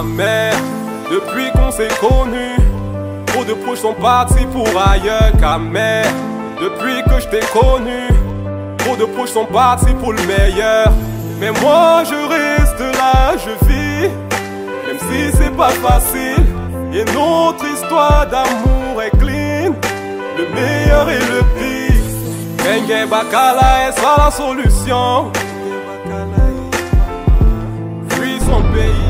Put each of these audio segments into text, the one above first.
jamais. Depuis qu'on s'est connus, trop de proches sont partis pour ailleurs qu'amer. Depuis que je t'ai connu, trop de proches sont partis pour le meilleur. Mais moi je reste là, je vis, même si c'est pas facile. Et notre histoire d'amour est clean, le meilleur et le pire. Bengue Bakala est ça la solution. Fuis son pays.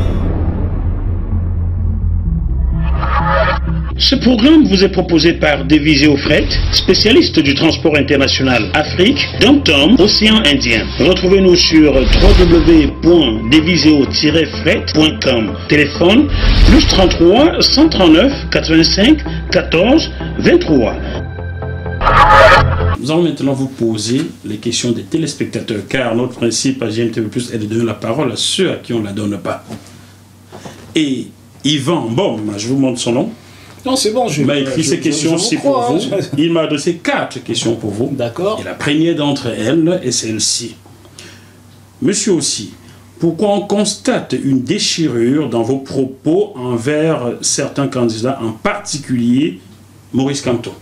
Ce programme vous est proposé par Deviseo Fret, spécialiste du transport international Afrique, Dom-Tom, Océan Indien. Retrouvez-nous sur www.deviseo-fret.com. Téléphone +33 139 85 14 23. Nous allons maintenant vous poser les questions des téléspectateurs, car notre principe à GMTV+, est de donner la parole à ceux à qui on ne la donne pas. Et Yvan, je vous montre son nom. Non, c'est bon, il m'a écrit ces questions aussi pour vous. Il m'a adressé 4 questions pour vous. D'accord. Et la première d'entre elles est celle-ci. Monsieur aussi, pourquoi on constate une déchirure dans vos propos envers certains candidats, en particulier Maurice Kamto?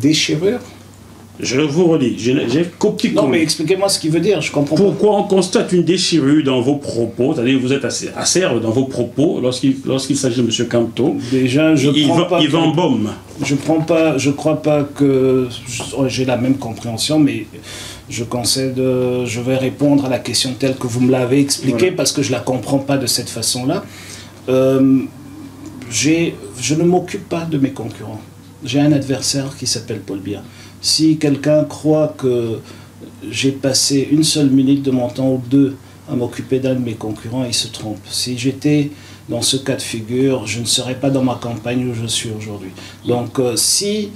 Déchirure? Je vous relis, j'ai copié-collé. Non, mais expliquez-moi ce qu'il veut dire, je comprends pas. Pourquoi on constate une déchirure dans vos propos, c'est-à-dire vous êtes assez acerbe dans vos propos lorsqu'il s'agit de M. Kamto? Déjà, je crois pas que j'ai la même compréhension, mais je concède, je vais répondre à la question telle que vous me l'avez expliquée, parce que je la comprends pas de cette façon-là. Je ne m'occupe pas de mes concurrents. J'ai un adversaire qui s'appelle Paul Biya. Si quelqu'un croit que j'ai passé une seule minute de mon temps ou deux à m'occuper d'un de mes concurrents, il se trompe. Si j'étais dans ce cas de figure, je ne serais pas dans ma campagne où je suis aujourd'hui. Donc si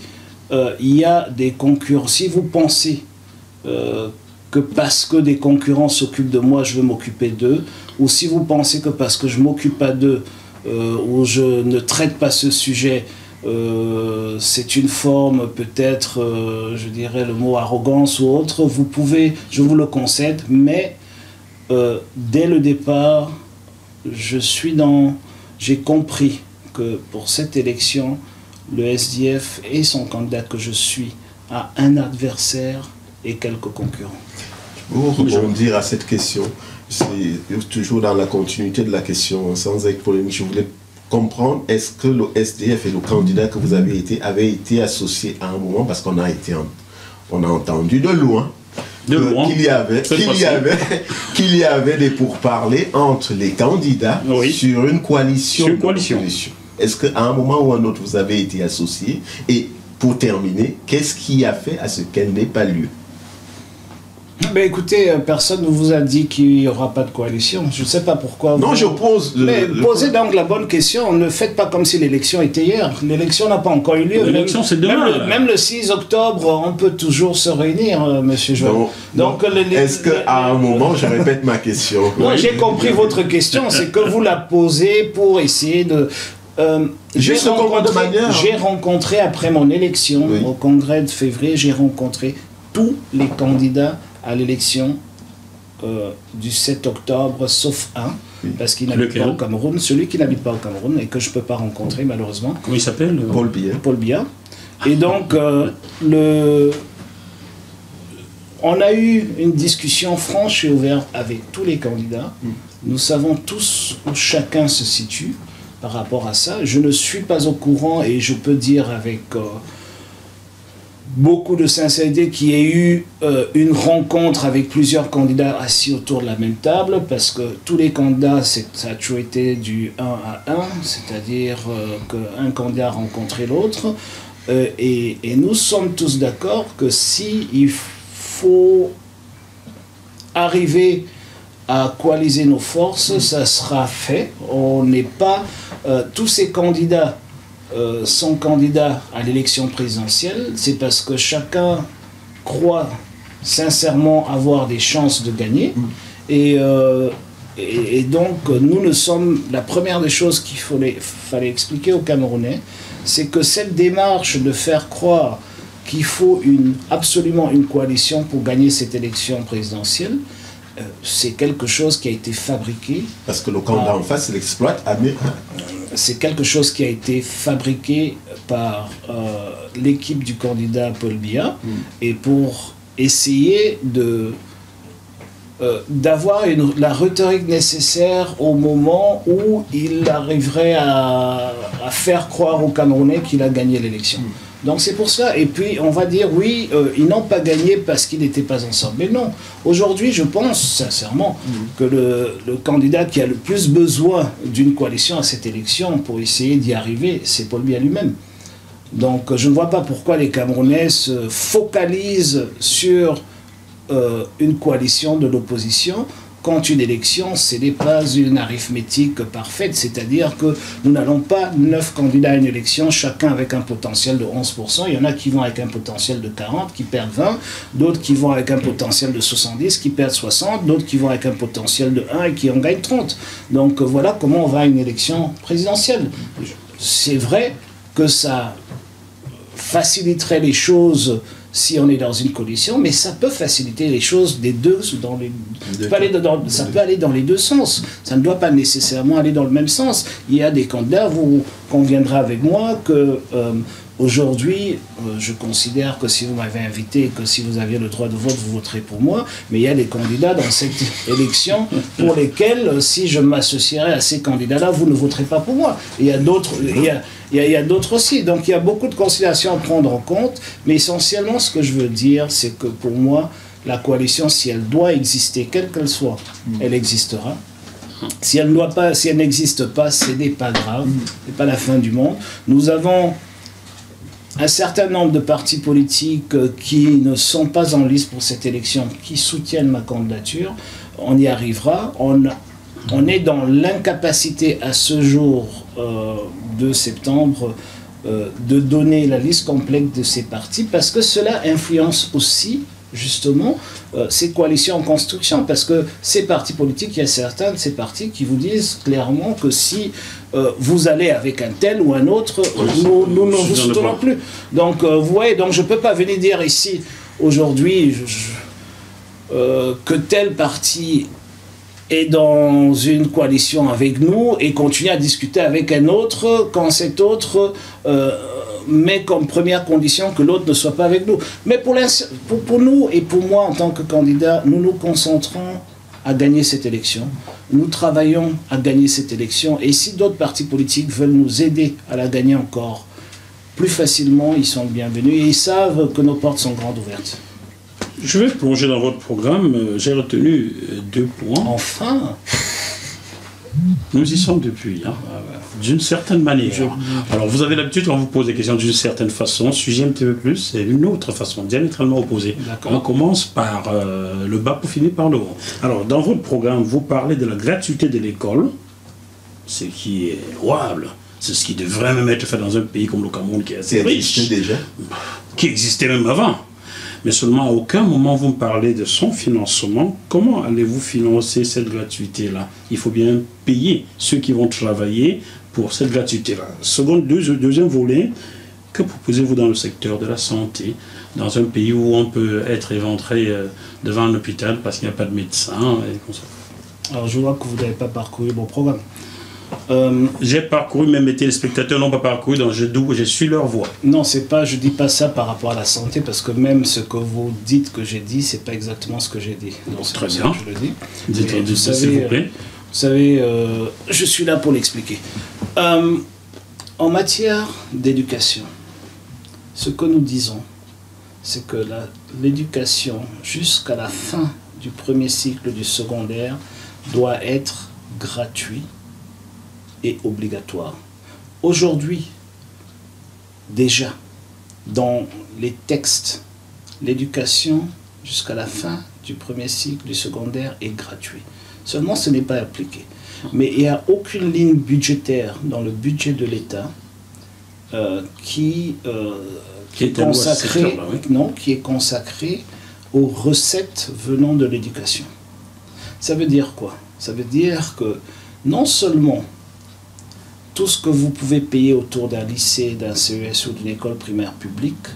il y a des concurrents, si vous pensez que parce que des concurrents s'occupent de moi, je veux m'occuper d'eux, ou si vous pensez que parce que je ne m'occupe pas d'eux, ou je ne traite pas ce sujet, c'est une forme peut-être, je dirais le mot arrogance ou autre, vous pouvez, je vous le concède, mais dès le départ, j'ai compris que pour cette élection, le SDF et son candidat que je suis a un adversaire et quelques concurrents. Pour rebondir à cette question, c'est toujours dans la continuité de la question, sans être polémique, je voulais comprendre, est-ce que le SDF et le candidat que vous avez été avaient été associés à un moment, parce qu'on a entendu de loin qu'il y avait des pourparlers entre les candidats sur une coalition. Est-ce qu'à un moment ou un autre vous avez été associés? Et pour terminer, qu'est-ce qui a fait à ce qu'elle n'ait pas lieu? Ben écoutez, personne ne vous a dit qu'il n'y aura pas de coalition. Je ne sais pas pourquoi. Non, je pose... Mais posez donc la bonne question. Ne faites pas comme si l'élection était hier. L'élection n'a pas encore eu lieu. L'élection, c'est demain. Même le 6 octobre, on peut toujours se réunir, monsieur Joël. Donc, est-ce qu'à un moment, je répète ma question? Non, j'ai compris votre question. C'est que vous la posez pour essayer de... J'ai rencontré, après mon élection, au congrès de février, j'ai rencontré tous les candidats à l'élection du 7 octobre, sauf un, parce qu'il n'habite pas au Cameroun, celui qui n'habite pas au Cameroun et que je ne peux pas rencontrer malheureusement. Comment il s'appelle? Paul Biya. Paul Biya. Et donc, on a eu une discussion franche et ouverte avec tous les candidats. Nous savons tous où chacun se situe par rapport à ça. Je ne suis pas au courant et je peux dire avec... beaucoup de sincérité qu'il y ait eu une rencontre avec plusieurs candidats assis autour de la même table, parce que tous les candidats, ça a toujours été du 1 à 1, c'est-à-dire qu'un candidat a rencontré l'autre, et nous sommes tous d'accord que s'il faut arriver à coaliser nos forces, ça sera fait. On n'est pas... tous ces candidats sont candidats à l'élection présidentielle, c'est parce que chacun croit sincèrement avoir des chances de gagner. Et donc, nous ne sommes... La première des choses qu'il fallait expliquer aux Camerounais, c'est que cette démarche de faire croire qu'il faut absolument une coalition pour gagner cette élection présidentielle, c'est quelque chose qui a été fabriqué. Parce que le candidat en face, il exploite Américain. C'est quelque chose qui a été fabriqué par l'équipe du candidat Paul Biya, et pour essayer d'avoir la rhétorique nécessaire au moment où il arriverait à faire croire aux Camerounais qu'il a gagné l'élection. Donc c'est pour ça. Et puis on va dire, oui, ils n'ont pas gagné parce qu'ils n'étaient pas ensemble. Mais non, aujourd'hui je pense sincèrement que le candidat qui a le plus besoin d'une coalition à cette élection pour essayer d'y arriver, c'est Paul Biya lui-même. Donc je ne vois pas pourquoi les Camerounais se focalisent sur une coalition de l'opposition, quand une élection, ce n'est pas une arithmétique parfaite, c'est-à-dire que nous n'allons pas 9 candidats à une élection, chacun avec un potentiel de 11%, il y en a qui vont avec un potentiel de 40, qui perdent 20, d'autres qui vont avec un potentiel de 70, qui perdent 60, d'autres qui vont avec un potentiel de 1 et qui en gagnent 30. Donc voilà comment on va à une élection présidentielle. C'est vrai que ça faciliterait les choses si on est dans une coalition, mais ça peut faciliter les choses des deux, ça peut aller dans les deux sens. Ça ne doit pas nécessairement aller dans le même sens. Il y a des candidats, vous conviendrez avec moi que aujourd'hui, je considère que si vous m'avez invité, que si vous aviez le droit de vote, vous voterez pour moi, mais il y a des candidats dans cette élection pour lesquels, si je m'associerais à ces candidats-là, vous ne voterez pas pour moi. Et il y a d'autres... Il y a d'autres aussi. Donc il y a beaucoup de considérations à prendre en compte, mais essentiellement ce que je veux dire, c'est que pour moi, la coalition, si elle doit exister, quelle qu'elle soit, elle existera. Si elle n'existe pas, ce n'est pas grave, ce n'est pas la fin du monde. Nous avons un certain nombre de partis politiques qui ne sont pas en lice pour cette élection, qui soutiennent ma candidature. On y arrivera. On est dans l'incapacité à ce jour 2 septembre de donner la liste complète de ces partis, parce que cela influence aussi justement ces coalitions en construction, parce que ces partis politiques, il y a certains de ces partis qui vous disent clairement que si vous allez avec un tel ou un autre, nous ne vous soutenons plus. Donc vous voyez, donc je ne peux pas venir dire ici aujourd'hui que tel parti est dans une coalition avec nous et continue à discuter avec un autre quand cet autre met comme première condition que l'autre ne soit pas avec nous. Mais pour nous et pour moi en tant que candidat, nous nous concentrons à gagner cette élection. Nous travaillons à gagner cette élection, et si d'autres partis politiques veulent nous aider à la gagner encore plus facilement, ils sont bienvenus et ils savent que nos portes sont grandes ouvertes. Je vais plonger dans votre programme. J'ai retenu 2 points. Enfin! Nous y sommes depuis, hein, d'une certaine manière. Alors, vous avez l'habitude, quand on vous pose des questions d'une certaine façon, sujet un petit peu plus, c'est une autre façon, diamétralement opposée. On commence par le bas pour finir par le haut. Alors, dans votre programme, vous parlez de la gratuité de l'école, ce qui est louable. C'est ce qui devrait même être fait dans un pays comme le Cameroun, qui est assez riche, qui existait même avant. Mais seulement à aucun moment vous me parlez de son financement. Comment allez-vous financer cette gratuité-là? Il faut bien payer ceux qui vont travailler pour cette gratuité-là. Deuxième volet, que proposez-vous dans le secteur de la santé, dans un pays où on peut être éventré devant un hôpital parce qu'il n'y a pas de médecin et comme ça? Alors je vois que vous n'avez pas parcouru mon programme. J'ai parcouru, mais mes téléspectateurs n'ont pas parcouru, donc je suis leur voix. Non, je dis pas ça par rapport à la santé, parce que même ce que vous dites que j'ai dit, c'est pas exactement ce que j'ai dit. Donc, très bien. Je le dis. Dites-le, s'il vous plaît. Vous savez, je suis là pour l'expliquer. En matière d'éducation, ce que nous disons, c'est que l'éducation, jusqu'à la fin du premier cycle du secondaire, doit être gratuite et obligatoire. Aujourd'hui, déjà, dans les textes, l'éducation jusqu'à la fin du premier cycle du secondaire est gratuit. Seulement, ce n'est pas appliqué. Mais il n'y a aucune ligne budgétaire dans le budget de l'État qui est consacrée aux recettes venant de l'éducation. Ça veut dire quoi? Ça veut dire que non seulement tout ce que vous pouvez payer autour d'un lycée, d'un CES ou d'une école primaire publique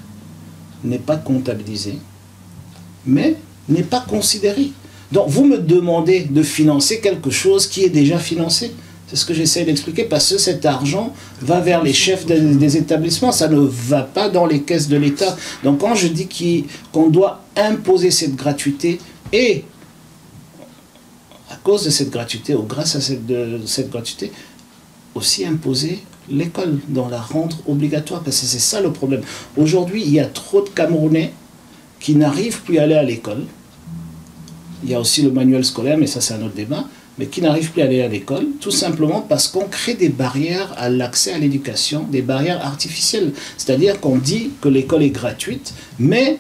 n'est pas comptabilisé, mais n'est pas considéré. Donc vous me demandez de financer quelque chose qui est déjà financé. C'est ce que j'essaie d'expliquer, parce que cet argent va vers les chefs des établissements, ça ne va pas dans les caisses de l'État. Donc quand je dis qu'on doit imposer cette gratuité, et à cause de cette gratuité, ou grâce à cette gratuité, aussi imposer l'école, dans la rendre obligatoire, parce que c'est ça le problème. Aujourd'hui, il y a trop de Camerounais qui n'arrivent plus à aller à l'école. Il y a aussi le manuel scolaire, mais ça c'est un autre débat, mais qui n'arrivent plus à aller à l'école, tout simplement parce qu'on crée des barrières à l'accès à l'éducation, des barrières artificielles. C'est-à-dire qu'on dit que l'école est gratuite, mais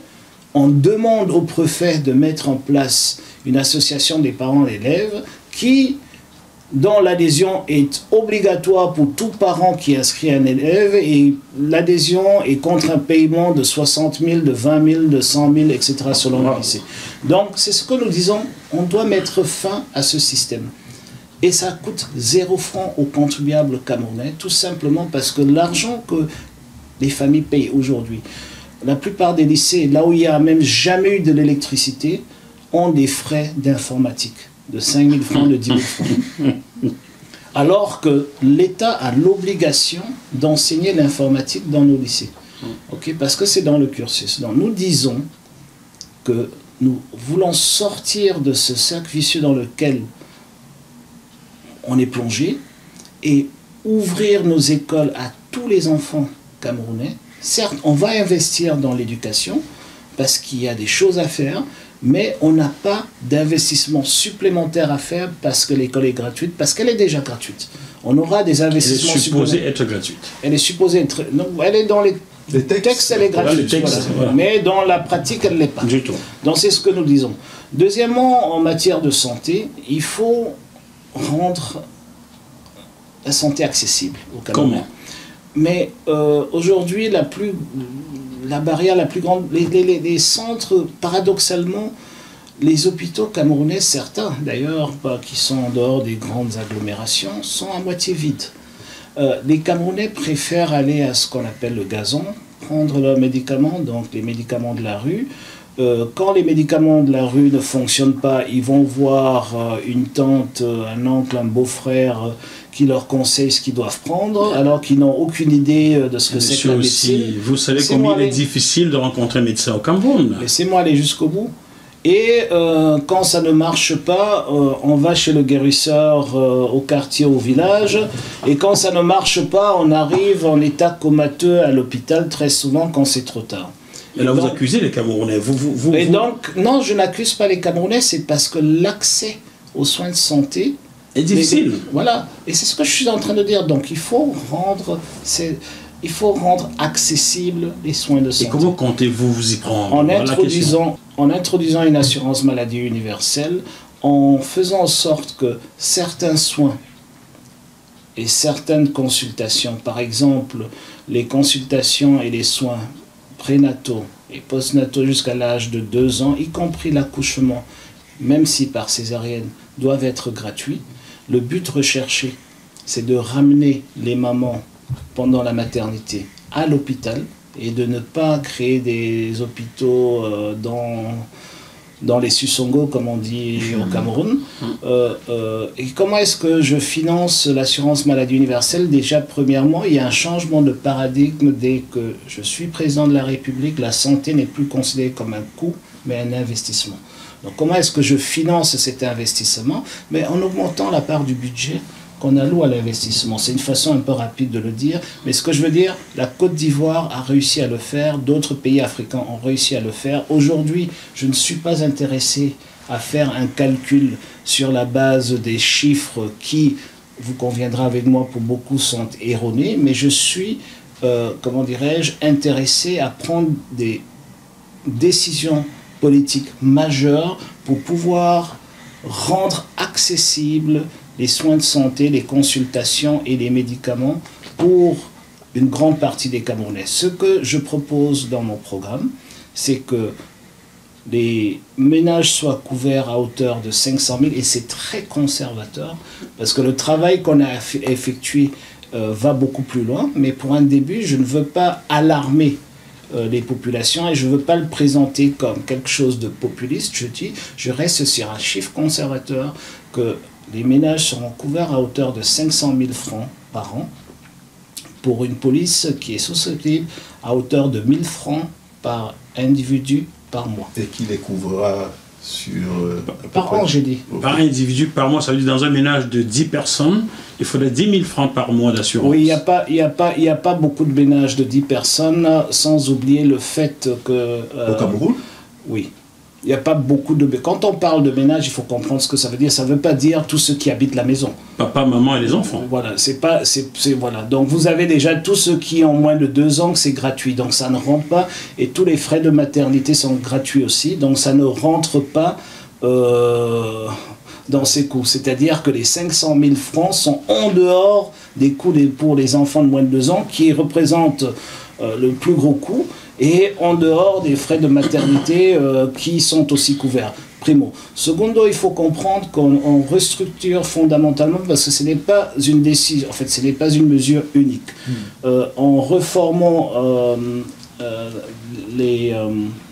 on demande au préfet de mettre en place une association des parents d'élèves qui, dont l'adhésion est obligatoire pour tout parent qui inscrit un élève, et l'adhésion est contre un paiement de 60 000, de 20 000, de 100 000, etc. selon le lycée. Donc c'est ce que nous disons, on doit mettre fin à ce système. Et ça coûte 0 francs aux contribuables camerounais, tout simplement parce que l'argent que les familles payent aujourd'hui, la plupart des lycées, là où il n'y a même jamais eu de l'électricité, ont des frais d'informatique de 5 000 francs, de 10 000 francs. Alors que l'État a l'obligation d'enseigner l'informatique dans nos lycées. Okay? Parce que c'est dans le cursus. Donc nous disons que nous voulons sortir de ce cercle vicieux dans lequel on est plongé et ouvrir nos écoles à tous les enfants camerounais. Certes, on va investir dans l'éducation parce qu'il y a des choses à faire, mais on n'a pas d'investissement supplémentaire à faire parce que l'école est gratuite, parce qu'elle est déjà gratuite. On aura des investissements supplémentaires. Elle est supposée être gratuite. Elle est supposée être... Non, elle est dans les textes, elle est gratuite. Voilà. Mais dans la pratique, elle ne l'est pas. Du tout. Donc c'est ce que nous disons. Deuxièmement, en matière de santé, il faut rendre la santé accessible au Cameroun. Comment? Mais aujourd'hui, la barrière la plus grande, les centres, paradoxalement, les hôpitaux camerounais, certains d'ailleurs, qui sont en dehors des grandes agglomérations, sont à moitié vides. Les Camerounais préfèrent aller à ce qu'on appelle le gazon, prendre leurs médicaments, donc les médicaments de la rue. Quand les médicaments de la rue ne fonctionnent pas, ils vont voir une tante, un oncle, un beau-frère qui leur conseille ce qu'ils doivent prendre, alors qu'ils n'ont aucune idée de ce que c'est que la médecine. Vous savez combien il est difficile de rencontrer un médecin au Cameroun. Laissez-moi aller jusqu'au bout. Et quand ça ne marche pas, on va chez le guérisseur au quartier, au village. Et quand ça ne marche pas, on arrive en état comateux à l'hôpital, très souvent quand c'est trop tard. Et là, vous accusez les Camerounais. Donc, non, je n'accuse pas les Camerounais, c'est parce que l'accès aux soins de santé est difficile. Voilà, et c'est ce que je suis en train de dire. Donc, il faut rendre accessibles les soins de santé. Et comment comptez-vous vous y prendre? En introduisant une assurance maladie universelle, en faisant en sorte que certains soins et certaines consultations, par exemple, les consultations et les soins prénataux et postnataux jusqu'à l'âge de 2 ans, y compris l'accouchement, même si par césarienne, doivent être gratuits. Le but recherché, c'est de ramener les mamans pendant la maternité à l'hôpital et de ne pas créer des hôpitaux dans les Susongo, comme on dit au Cameroun. Et comment est-ce que je finance l'assurance maladie universelle? Déjà, premièrement, il y a un changement de paradigme. Dès que je suis président de la République, la santé n'est plus considérée comme un coût, mais un investissement. Donc comment est-ce que je finance cet investissement? Mais en augmentant la part du budget qu'on alloue à l'investissement. C'est une façon un peu rapide de le dire, mais ce que je veux dire, la Côte d'Ivoire a réussi à le faire, d'autres pays africains ont réussi à le faire. Aujourd'hui, je ne suis pas intéressé à faire un calcul sur la base des chiffres qui, vous conviendrez avec moi, pour beaucoup sont erronés, mais je suis, comment dirais-je, intéressé à prendre des décisions politiques majeures pour pouvoir rendre accessibles les soins de santé, les consultations et les médicaments pour une grande partie des Camerounais. Ce que je propose dans mon programme, c'est que les ménages soient couverts à hauteur de 500 000, et c'est très conservateur, parce que le travail qu'on a effectué va beaucoup plus loin, mais pour un début, je ne veux pas alarmer les populations, et je ne veux pas le présenter comme quelque chose de populiste. Je reste sur un chiffre conservateur, que les ménages seront couverts à hauteur de 500 000 francs par an, pour une police qui est susceptible à hauteur de 1000 francs par individu par mois. Et qui les couvrira sur... par an, j'ai dit. Par individu par mois, ça veut dire dans un ménage de 10 personnes, il faudrait 10 000 francs par mois d'assurance. Oui, il n'y a pas beaucoup de ménages de 10 personnes, sans oublier le fait que... Au Cameroun? Oui. Il n'y a pas beaucoup de... Quand on parle de ménage, il faut comprendre ce que ça veut dire. Ça ne veut pas dire tous ceux qui habitent la maison. Papa, maman et les enfants. Voilà, voilà. Donc vous avez déjà tous ceux qui ont moins de 2 ans, que c'est gratuit. Donc ça ne rentre pas. Et tous les frais de maternité sont gratuits aussi. Donc ça ne rentre pas dans ces coûts. C'est-à-dire que les 500 000 francs sont en dehors des coûts pour les enfants de moins de 2 ans, qui représentent le plus gros coût, et en dehors des frais de maternité qui sont aussi couverts. Primo. Secondo, il faut comprendre qu'on restructure fondamentalement, parce que ce n'est pas une décision, en fait, ce n'est pas une mesure unique. En reformant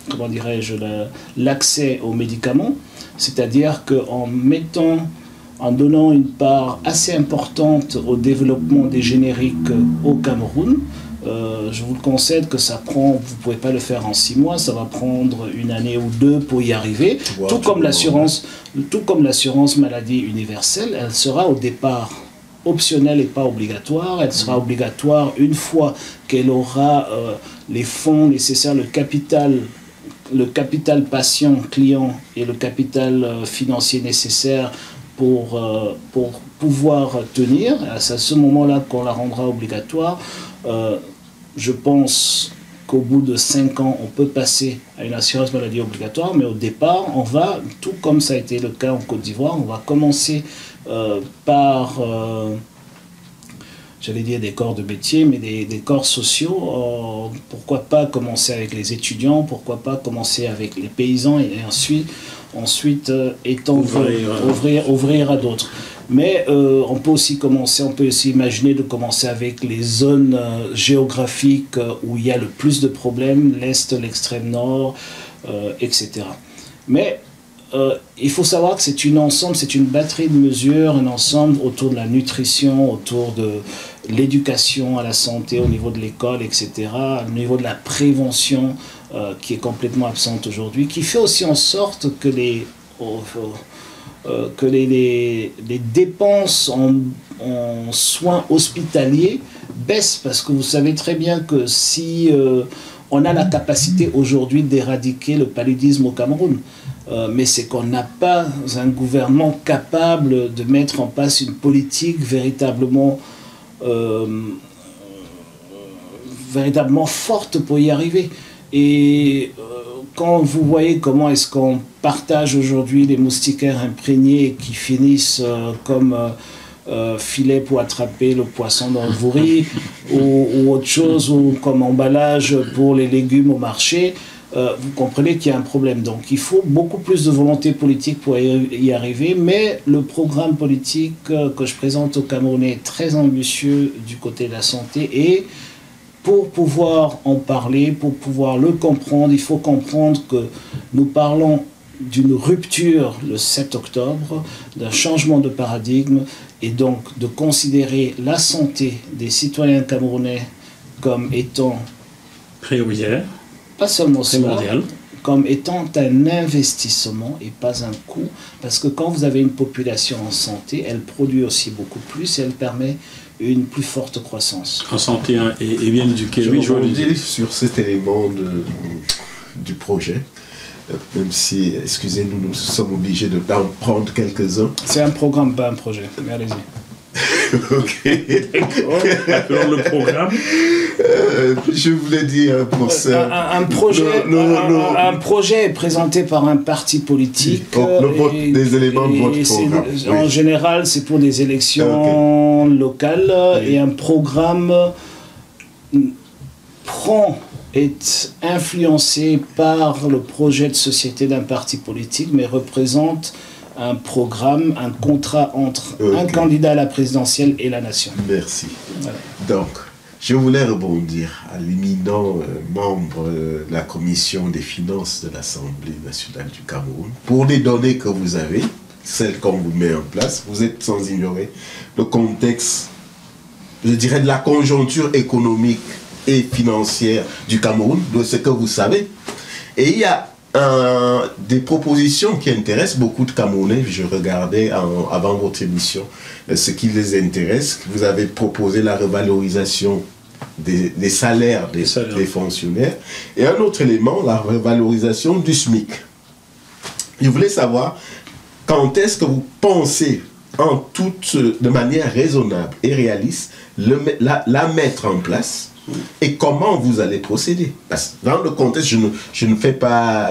comment dirais-je, l'accès aux médicaments, c'est-à-dire en donnant une part assez importante au développement des génériques au Cameroun. Je vous le concède que ça prend, vous ne pouvez pas le faire en 6 mois, ça va prendre 1 année ou 2 pour y arriver. Tout comme l'assurance maladie universelle, elle sera au départ optionnelle et pas obligatoire. Elle sera obligatoire une fois qu'elle aura les fonds nécessaires, le capital patient, client, et le capital financier nécessaire pour pouvoir tenir. C'est à ce moment-là qu'on la rendra obligatoire. Je pense qu'au bout de 5 ans, on peut passer à une assurance maladie obligatoire, mais au départ, on va, tout comme ça a été le cas en Côte d'Ivoire, on va commencer par, j'allais dire des corps de métier, mais des corps sociaux. Pourquoi pas commencer avec les étudiants, pourquoi pas commencer avec les paysans, et ensuite ouvrir à d'autres. Mais on peut aussi imaginer de commencer avec les zones géographiques où il y a le plus de problèmes, l'Est, l'extrême nord, etc. Mais il faut savoir que c'est une batterie de mesures, un ensemble autour de la nutrition, autour de l'éducation à la santé au niveau de l'école, etc., au niveau de la prévention qui est complètement absente aujourd'hui, qui fait aussi en sorte que les dépenses en soins hospitaliers baissent, parce que vous savez très bien que si on a la capacité aujourd'hui d'éradiquer le paludisme au Cameroun, mais c'est qu'on n'a pas un gouvernement capable de mettre en place une politique véritablement forte pour y arriver. Et quand vous voyez comment est-ce qu'on partage aujourd'hui les moustiquaires imprégnés qui finissent comme filet pour attraper le poisson dans le vouri, ou autre chose, ou comme emballage pour les légumes au marché, vous comprenez qu'il y a un problème. Donc il faut beaucoup plus de volonté politique pour y arriver, mais le programme politique que je présente au Cameroun est très ambitieux du côté de la santé, et pour pouvoir en parler, pour pouvoir le comprendre, il faut comprendre que nous parlons d'une rupture le 7 octobre, d'un changement de paradigme, et donc de considérer la santé des citoyens camerounais comme étant prioritaire, pas seulement primordial, comme étant un investissement et pas un coût, parce que quand vous avez une population en santé, elle produit aussi beaucoup plus et elle permet une plus forte croissance. En santé et bien éduquée. Je rebondis sur cet élément du projet, même si, excusez-nous, nous sommes obligés d'en prendre quelques-uns. C'est un programme, pas un projet, mais allez-y. Ok. Appelons le programme. Je voulais dire pour ça. Un projet est présenté par un parti politique. Des éléments de votre programme. En général, c'est pour des élections locales. Et un programme est influencé par le projet de société d'un parti politique, mais représente un programme, un contrat entre un candidat à la présidentielle et la nation. Merci. Voilà. Donc, Je voulais rebondir à l'éminent membre de la commission des finances de l'Assemblée nationale du Cameroun. Pour les données que vous avez, celles qu'on vous met en place, vous êtes sans ignorer le contexte, je dirais, de la conjoncture économique et financière du Cameroun, de ce que vous savez. Et il y a des propositions qui intéressent beaucoup de Camerounais. Je regardais avant votre émission ce qui les intéresse. Vous avez proposé la revalorisation des salaires des fonctionnaires. Et un autre élément, la revalorisation du SMIC. Je voulais savoir quand est-ce que vous pensez de manière raisonnable et réaliste la mettre en place. Et comment vous allez procéder? Parce que dans le contexte, je ne vais pas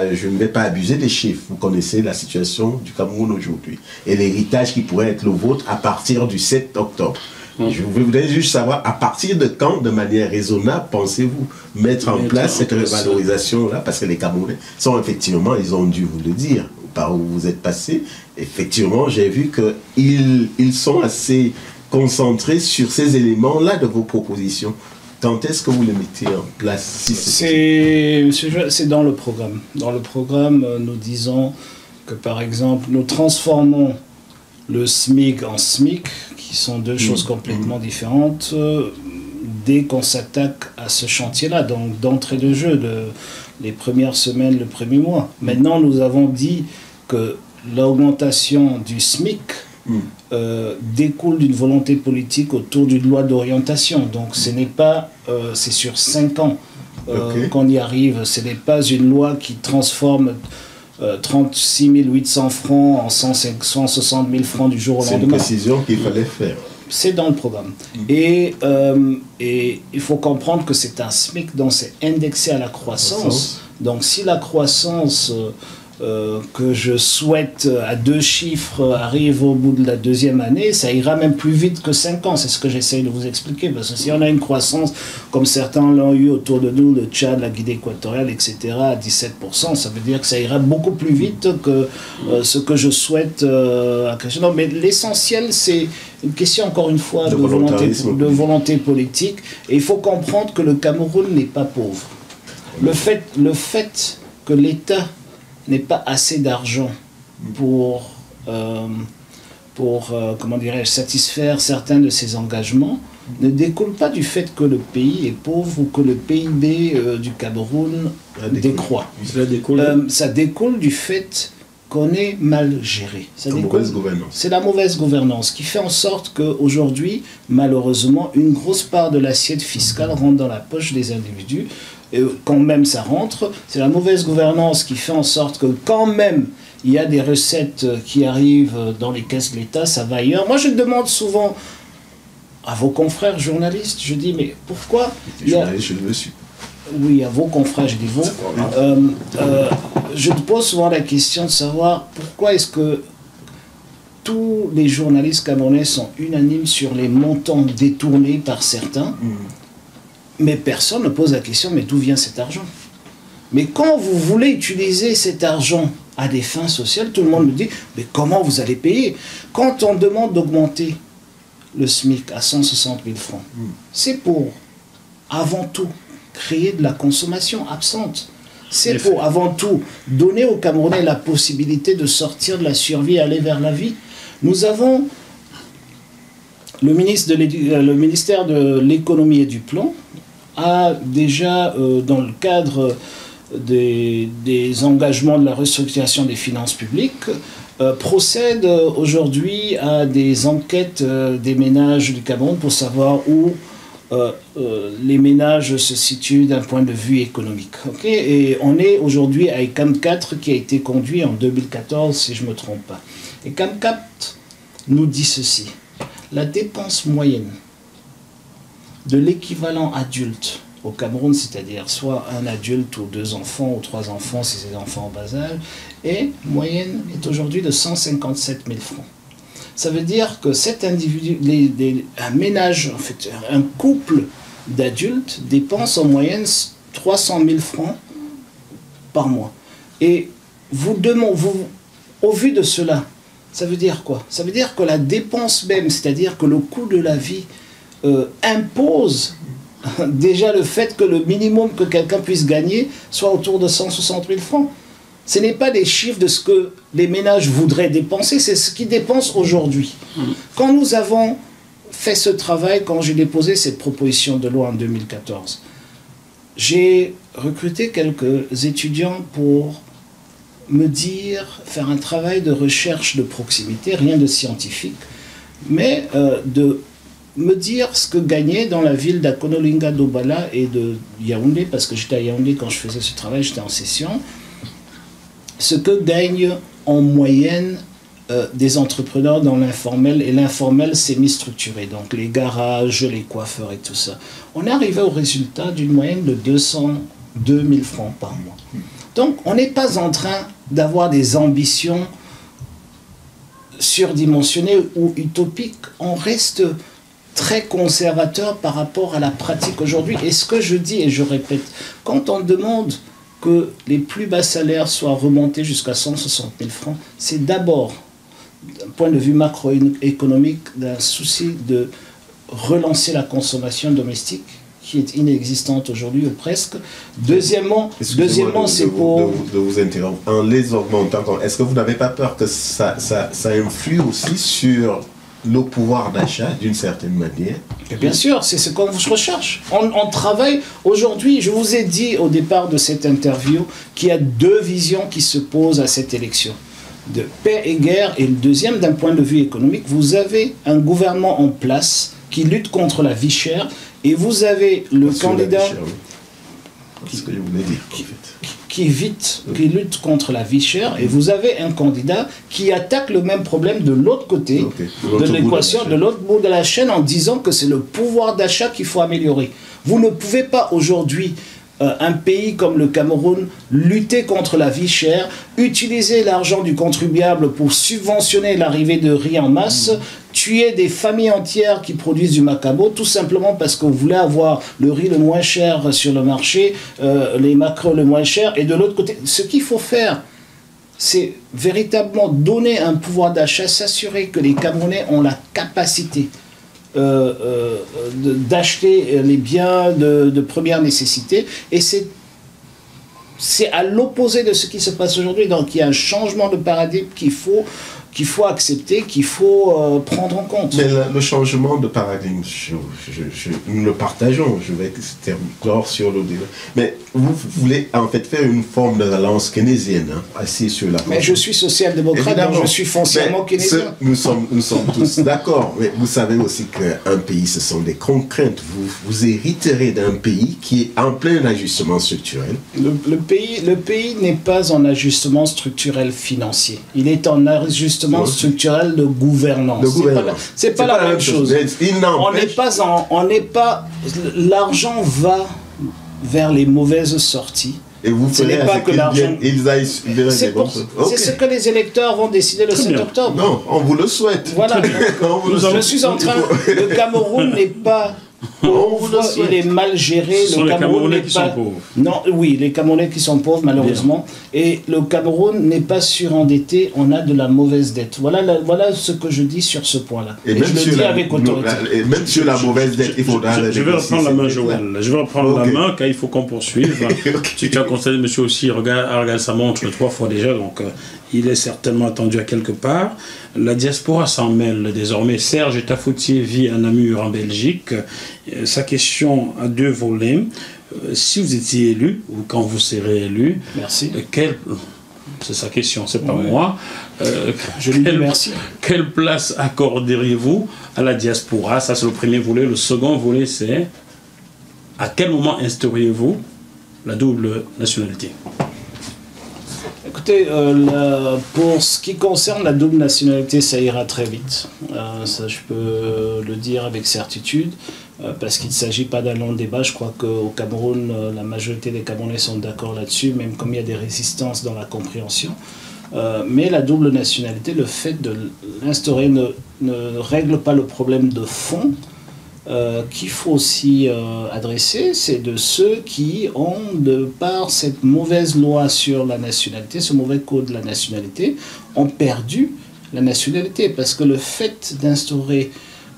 abuser des chiffres. Vous connaissez la situation du Cameroun aujourd'hui et l'héritage qui pourrait être le vôtre à partir du 7 octobre. Je voudrais juste savoir à partir de quand, de manière raisonnable, pensez-vous mettre en place cette revalorisation-là? Parce que les Camerounais sont effectivement, ils ont dû vous le dire, par où vous êtes passé. Effectivement, j'ai vu qu'ils sont assez concentrés sur ces éléments-là de vos propositions. Quand est-ce que vous les mettez en place? C'est dans le programme. Dans le programme, nous disons que, par exemple, nous transformons le SMIC en SMIC, qui sont deux choses complètement différentes, dès qu'on s'attaque à ce chantier-là, donc d'entrée de jeu, les premières semaines, le premier mois. Maintenant, nous avons dit que l'augmentation du SMIC découle d'une volonté politique autour d'une loi d'orientation. Donc ce n'est pas, c'est sur 5 ans qu'on y arrive. Ce n'est pas une loi qui transforme 36 800 francs en 160 000 francs du jour au lendemain. C'est une précision qu'il fallait faire. C'est dans le programme. Et il faut comprendre que c'est un SMIC, donc c'est indexé à la croissance. Donc si la croissance que je souhaite à 2 chiffres arrive au bout de la 2e année, ça ira même plus vite que 5 ans. C'est ce que j'essaye de vous expliquer. Parce que si on a une croissance, comme certains l'ont eu autour de nous, le Tchad, la Guinée équatoriale, etc., à 17%, ça veut dire que ça ira beaucoup plus vite que ce que je souhaite. Non, mais l'essentiel, c'est une question, encore une fois, de volonté politique. Et il faut comprendre que le Cameroun n'est pas pauvre. Le fait que l'État n'ait pas assez d'argent pour comment dirais-je, satisfaire certains de ses engagements, ne découle pas du fait que le pays est pauvre ou que le PIB du Cameroun décroît. Ça découle du fait qu'on est mal géré. C'est la mauvaise gouvernance qui fait en sorte qu'aujourd'hui, malheureusement, une grosse part de l'assiette fiscale rentre dans la poche des individus. Et quand même ça rentre, c'est la mauvaise gouvernance qui fait en sorte que quand même il y a des recettes qui arrivent dans les caisses de l'État, ça va ailleurs. Moi je demande souvent à vos confrères journalistes, je dis mais pourquoi je le suis. Oui, à vos confrères, je dis vous. Je te pose souvent la question de savoir pourquoi est-ce que tous les journalistes camerounais sont unanimes sur les montants détournés par certains. Mais personne ne pose la question, mais d'où vient cet argent? Mais quand vous voulez utiliser cet argent à des fins sociales, tout le monde me dit, mais comment vous allez payer? Quand on demande d'augmenter le SMIC à 160 000 francs, c'est pour, avant tout, créer de la consommation absente. C'est pour, avant tout, donner aux Camerounais la possibilité de sortir de la survie et aller vers la vie. Nous avons le ministère de l'économie et du plan a déjà, dans le cadre des engagements de la restructuration des finances publiques, procède aujourd'hui à des enquêtes des ménages du Cameroun pour savoir où les ménages se situent d'un point de vue économique. Et on est aujourd'hui à ECAM 4 qui a été conduit en 2014, si je ne me trompe pas. ECAM 4 nous dit ceci: la dépense moyenne de l'équivalent adulte au Cameroun, c'est-à-dire soit un adulte ou 2 enfants ou 3 enfants si c'est des enfants en bas âge, est aujourd'hui de 157 000 francs. Ça veut dire que cet individu, un ménage, en fait, un couple d'adultes dépense en moyenne 300 000 francs par mois. Et au vu de cela, ça veut dire quoi? Ça veut dire que la dépense même, c'est-à-dire que le coût de la vie impose déjà le fait que le minimum que quelqu'un puisse gagner soit autour de 160 000 francs. Ce n'est pas des chiffres de ce que les ménages voudraient dépenser, c'est ce qu'ils dépensent aujourd'hui. Quand nous avons fait ce travail, quand j'ai déposé cette proposition de loi en 2014, j'ai recruté quelques étudiants pour me dire, faire un travail de recherche de proximité, rien de scientifique, mais de me dire ce que gagnait dans la ville d'Akonolinga Dobala et de Yaoundé, parce que j'étais à Yaoundé quand je faisais ce travail, j'étais en session, ce que gagnent en moyenne des entrepreneurs dans l'informel, et l'informel semi-structuré, donc les garages, les coiffeurs et tout ça. On est arrivé au résultat d'une moyenne de 202 000 francs par mois. Donc on n'est pas en train d'avoir des ambitions surdimensionnées ou utopiques, on reste très conservateur par rapport à la pratique aujourd'hui. Et ce que je dis, et je répète, quand on demande que les plus bas salaires soient remontés jusqu'à 160 000 francs, c'est d'abord, d'un point de vue macroéconomique, d'un souci de relancer la consommation domestique, qui est inexistante aujourd'hui ou presque. Deuxièmement, c'est pour... De vous interrompre. En les augmentant, est-ce que vous n'avez pas peur que ça influe aussi sur le pouvoir d'achat d'une certaine manière? Et bien sûr, c'est ce qu'on recherche. On travaille aujourd'hui, je vous ai dit au départ de cette interview qu'il y a deux visions qui se posent à cette élection, de paix et guerre, et le deuxième, d'un point de vue économique, vous avez un gouvernement en place qui lutte contre la vie chère, et vous avez le candidat qui lutte contre la vie chère, et vous avez un candidat qui attaque le même problème de l'autre côté de l'équation, de l'autre bout de la chaîne, en disant que c'est le pouvoir d'achat qu'il faut améliorer. Vous ne pouvez pas aujourd'hui, un pays comme le Cameroun, lutter contre la vie chère, utiliser l'argent du contribuable pour subventionner l'arrivée de riz en masse, tuer des familles entières qui produisent du macabo, tout simplement parce que vous voulez avoir le riz le moins cher sur le marché, les maquereaux le moins cher, et de l'autre côté, ce qu'il faut faire, c'est véritablement donner un pouvoir d'achat, s'assurer que les Camerounais ont la capacité d'acheter les biens de première nécessité, et c'est à l'opposé de ce qui se passe aujourd'hui. Donc il y a un changement de paradigme qu'il faut accepter, qu'il faut prendre en compte. Mais le changement de paradigme, nous le partageons, je vais clore sur le débat. Mais vous voulez en fait faire une forme de relance keynésienne, hein, assis sur la... Mais je suis social-démocrate, donc je suis foncièrement keynésien. Nous sommes tous d'accord, mais vous savez aussi qu'un pays, ce sont des contraintes. Vous hériterez d'un pays qui est en plein ajustement structurel. Le pays n'est pas en ajustement structurel financier. Il est en ajustement structurel de gouvernance. C'est pas la même chose. On n'est pas... L'argent va vers les mauvaises sorties. Et vous ce n'est pas que l'argent... C'est ce que les électeurs vont décider le 7 octobre. Non, on vous le souhaite. Voilà. Je suis en train... Le Cameroun n'est pas... pauvre, il est mal géré. Ce sont les Camerounais qui sont pauvres. Non, oui, les Camerounais qui sont pauvres, malheureusement. Bien. Et le Cameroun n'est pas surendetté, on a de la mauvaise dette. Voilà ce que je dis sur ce point-là. Et je le dis avec autorité. Et même sur la mauvaise dette, il faudra... Je vais reprendre la main, Joël. Je vais reprendre la main, car il faut qu'on poursuive. Tu as constaté, monsieur aussi, regarde sa montre 3 fois déjà, donc... il est certainement attendu à quelque part. La diaspora s'en mêle désormais. Serge Tafoutier vit à Namur, en Belgique. Sa question a 2 volets. Si vous étiez élu, ou quand vous serez élu, merci. C'est sa question, c'est pas moi. Je lui dis merci. Quelle place accorderiez-vous à la diaspora? Ça, c'est le premier volet. Le second volet, c'est à quel moment instauriez-vous la double nationalité? Écoutez, pour ce qui concerne la double nationalité, ça ira très vite. Ça, je peux le dire avec certitude, parce qu'il ne s'agit pas d'un long débat. Je crois qu'au Cameroun, la majorité des Camerounais sont d'accord là-dessus, même comme il y a des résistances dans la compréhension. Mais la double nationalité, le fait de l'instaurer ne règle pas le problème de fond. Qu'il faut aussi adresser, c'est de ceux qui ont, de par cette mauvaise loi sur la nationalité, ce mauvais code de la nationalité, ont perdu la nationalité. Parce que le fait d'instaurer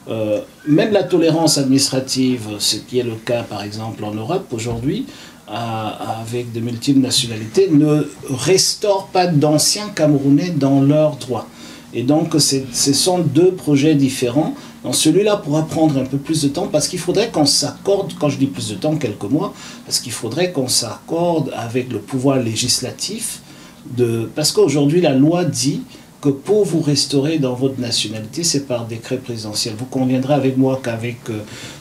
même la tolérance administrative, ce qui est le cas par exemple en Europe aujourd'hui, avec de multiples nationalités, ne restaure pas d'anciens Camerounais dans leurs droits. Et donc ce sont deux projets différents. Donc celui-là pourra prendre un peu plus de temps parce qu'il faudrait qu'on s'accorde, quand je dis plus de temps, quelques mois, parce qu'il faudrait qu'on s'accorde avec le pouvoir législatif, parce qu'aujourd'hui la loi dit que pour vous restaurer dans votre nationalité, c'est par décret présidentiel. Vous conviendrez avec moi qu'avec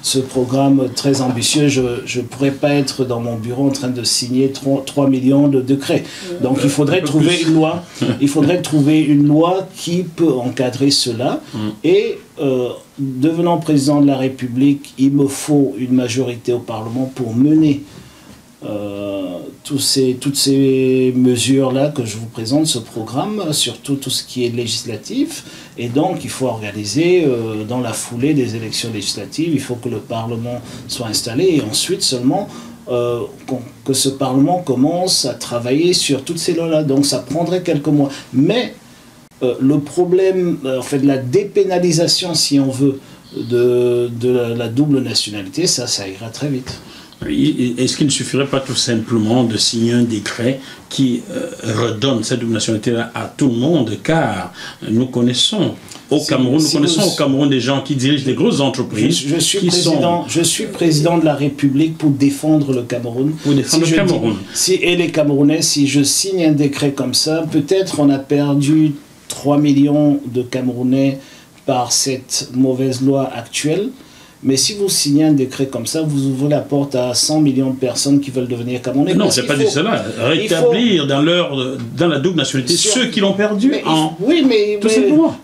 ce programme très ambitieux, je ne pourrais pas être dans mon bureau en train de signer 3 millions de décrets. Donc il faudrait trouver une loi. Il faudrait trouver une loi qui peut encadrer cela. Et devenant président de la République, il me faut une majorité au Parlement pour mener toutes ces mesures-là que je vous présente, ce programme, surtout tout ce qui est législatif. Et donc, il faut organiser dans la foulée des élections législatives, il faut que le Parlement soit installé et ensuite seulement que ce Parlement commence à travailler sur toutes ces lois-là. Donc, ça prendrait quelques mois. Mais le problème, en fait, de la dépénalisation, si on veut, de la double nationalité, ça ira très vite. Est-ce qu'il ne suffirait pas tout simplement de signer un décret qui redonne cette double nationalité-là à tout le monde? Car nous connaissons au Cameroun des gens qui dirigent des grosses entreprises. Je suis président de la République pour défendre le Cameroun. Pour défendre le Cameroun. Et les Camerounais, si je signe un décret comme ça, peut-être on a perdu 3 millions de Camerounais par cette mauvaise loi actuelle. Mais si vous signez un décret comme ça, vous ouvrez la porte à 100 millions de personnes qui veulent devenir Camerounais. Non, je n'ai pas dit cela. Rétablir dans la double nationalité ceux qui l'ont perdu. Oui, mais... Tout simplement.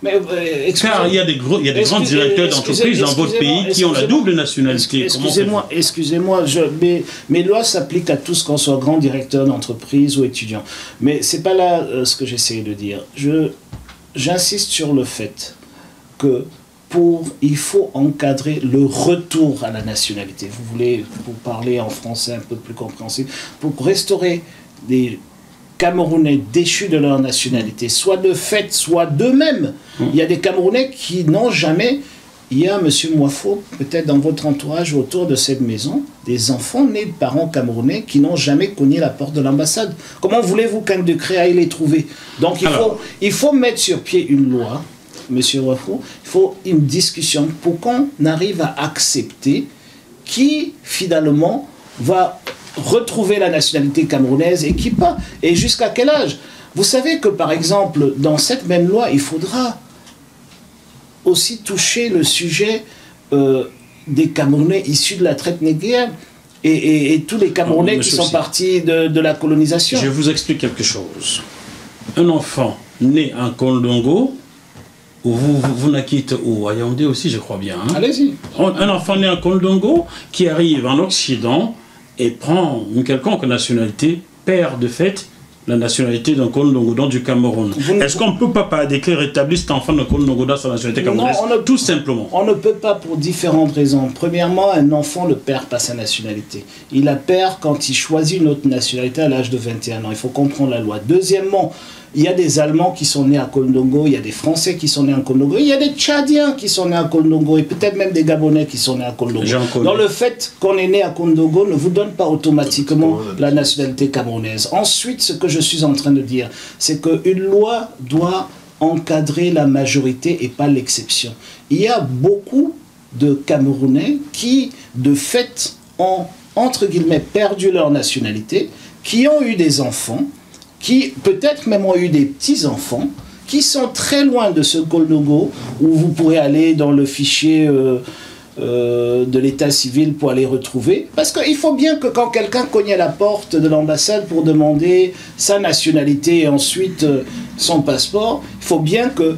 Car il y a des grands directeurs d'entreprise dans votre pays qui ont la double nationalité. Excusez-moi, mes lois s'appliquent à tous, qu'on soit grand directeur d'entreprise ou étudiant. Mais ce n'est pas là ce que j'essaie de dire. J'insiste sur le fait que il faut encadrer le retour à la nationalité. Vous voulez, pour parler en français un peu plus compréhensible, pour restaurer des Camerounais déchus de leur nationalité, soit de fait, soit d'eux-mêmes. Il y a des Camerounais qui n'ont jamais... Il y a, monsieur Moifo, peut-être dans votre entourage autour de cette maison, des enfants nés de parents camerounais qui n'ont jamais cogné la porte de l'ambassade. Comment voulez-vous qu'un décret aille les trouver? Donc il faut mettre sur pied une loi. Monsieur Wafou, il faut une discussion pour qu'on arrive à accepter qui, finalement, va retrouver la nationalité camerounaise et qui pas. Et jusqu'à quel âge? Vous savez que, par exemple, dans cette même loi, il faudra aussi toucher le sujet des Camerounais issus de la traite négrière et tous les Camerounais qui sont partis de la colonisation. Je vous explique quelque chose. Un enfant né en Kondongo, vous naquîtes où? À Yaoundé aussi, je crois bien. Hein? Allez-y. Un enfant né en Kondongo qui arrive en Occident et prend une quelconque nationalité, perd de fait la nationalité d'un Kondongo, donc du Cameroun. Est-ce qu'on ne peut pas, par décret, rétablir cet enfant de Kondongo dans sa nationalité camerounaise? Tout simplement. On ne peut pas pour différentes raisons. Premièrement, un enfant ne perd pas sa nationalité. Il la perd quand il choisit une autre nationalité à l'âge de 21 ans. Il faut comprendre la loi. Deuxièmement, il y a des Allemands qui sont nés à Kondongo, il y a des Français qui sont nés à Kondongo, il y a des Tchadiens qui sont nés à Kondongo et peut-être même des Gabonais qui sont nés à Kondongo. Donc le fait qu'on est né à Kondongo ne vous donne pas automatiquement la nationalité camerounaise. Ensuite, ce que je suis en train de dire, c'est qu'une loi doit encadrer la majorité et pas l'exception. Il y a beaucoup de Camerounais qui, de fait, ont, entre guillemets, perdu leur nationalité, qui ont eu des enfants, qui peut-être même ont eu des petits-enfants, qui sont très loin de ce Kondongo, où vous pourrez aller dans le fichier de l'état civil pour aller retrouver. Parce qu'il faut bien que quand quelqu'un cogne à la porte de l'ambassade pour demander sa nationalité et ensuite son passeport, il faut bien que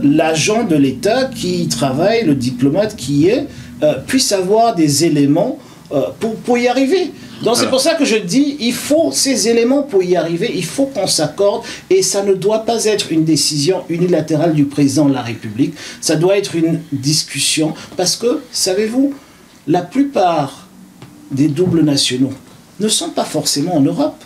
l'agent de l'État qui y travaille, le diplomate qui y est, puisse avoir des éléments pour y arriver. Donc c'est pour ça que je dis, il faut ces éléments pour y arriver, il faut qu'on s'accorde et ça ne doit pas être une décision unilatérale du président de la République, ça doit être une discussion parce que, savez-vous, la plupart des doubles nationaux ne sont pas forcément en Europe.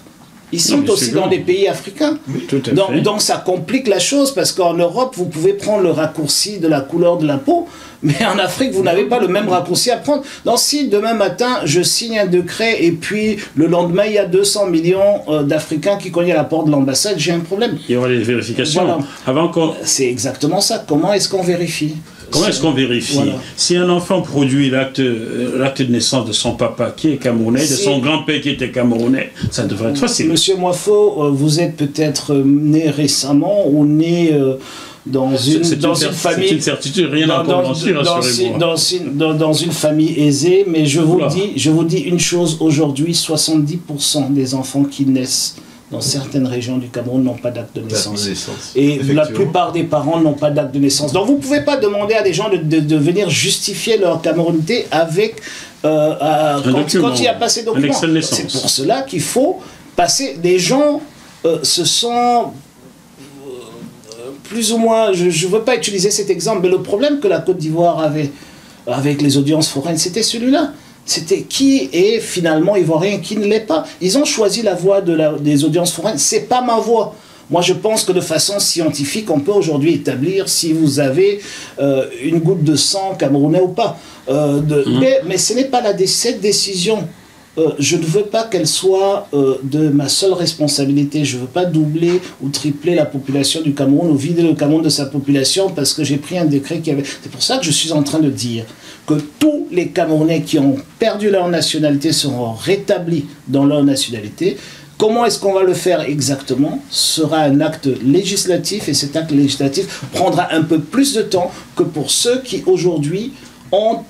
Ils sont aussi dans des pays africains. Oui, tout à fait. Donc ça complique la chose parce qu'en Europe, vous pouvez prendre le raccourci de la couleur de la peau, mais en Afrique, vous n'avez pas le même raccourci à prendre. Donc si demain matin, je signe un décret et puis le lendemain, il y a 200 millions d'Africains qui cognent à la porte de l'ambassade, j'ai un problème. Il y aura des vérifications. Voilà. Avant qu'on... C'est exactement ça. Comment est-ce qu'on vérifie? Comment est-ce qu'on vérifie? Voilà. Si un enfant produit l'acte de naissance de son papa qui est camerounais, de son grand-père qui était camerounais, ça devrait être facile. Monsieur Moifo, vous êtes peut-être né récemment ou né dans une famille... C'est une certitude, rien à commencer, rassurez-moi. Dans une famille aisée, mais je vous dis une chose, aujourd'hui, 70% des enfants qui naissent dans certaines régions du Cameroun n'ont pas d'acte de naissance. Et la plupart des parents n'ont pas d'acte de naissance. Donc vous ne pouvez pas demander à des gens de venir justifier leur camerounité avec quand il n'y a pas ces documents. C'est pour cela qu'il faut passer. Les gens se sont plus ou moins, je ne veux pas utiliser cet exemple, mais le problème que la Côte d'Ivoire avait avec les audiences foraines, c'était celui-là. C'était qui est finalement ivoirien, qui ne l'est pas. Ils ont choisi la voie des audiences foraines. Ce n'est pas ma voie. Moi, je pense que de façon scientifique, on peut aujourd'hui établir si vous avez une goutte de sang camerounais ou pas. Mais ce n'est pas cette décision. Je ne veux pas qu'elle soit de ma seule responsabilité. Je ne veux pas doubler ou tripler la population du Cameroun ou vider le Cameroun de sa population parce que j'ai pris un décret qui avait... C'est pour ça que je suis en train de dire que tous les Camerounais qui ont perdu leur nationalité seront rétablis dans leur nationalité. Comment est-ce qu'on va le faire exactement? Ce sera un acte législatif et cet acte législatif prendra un peu plus de temps que pour ceux qui aujourd'hui ont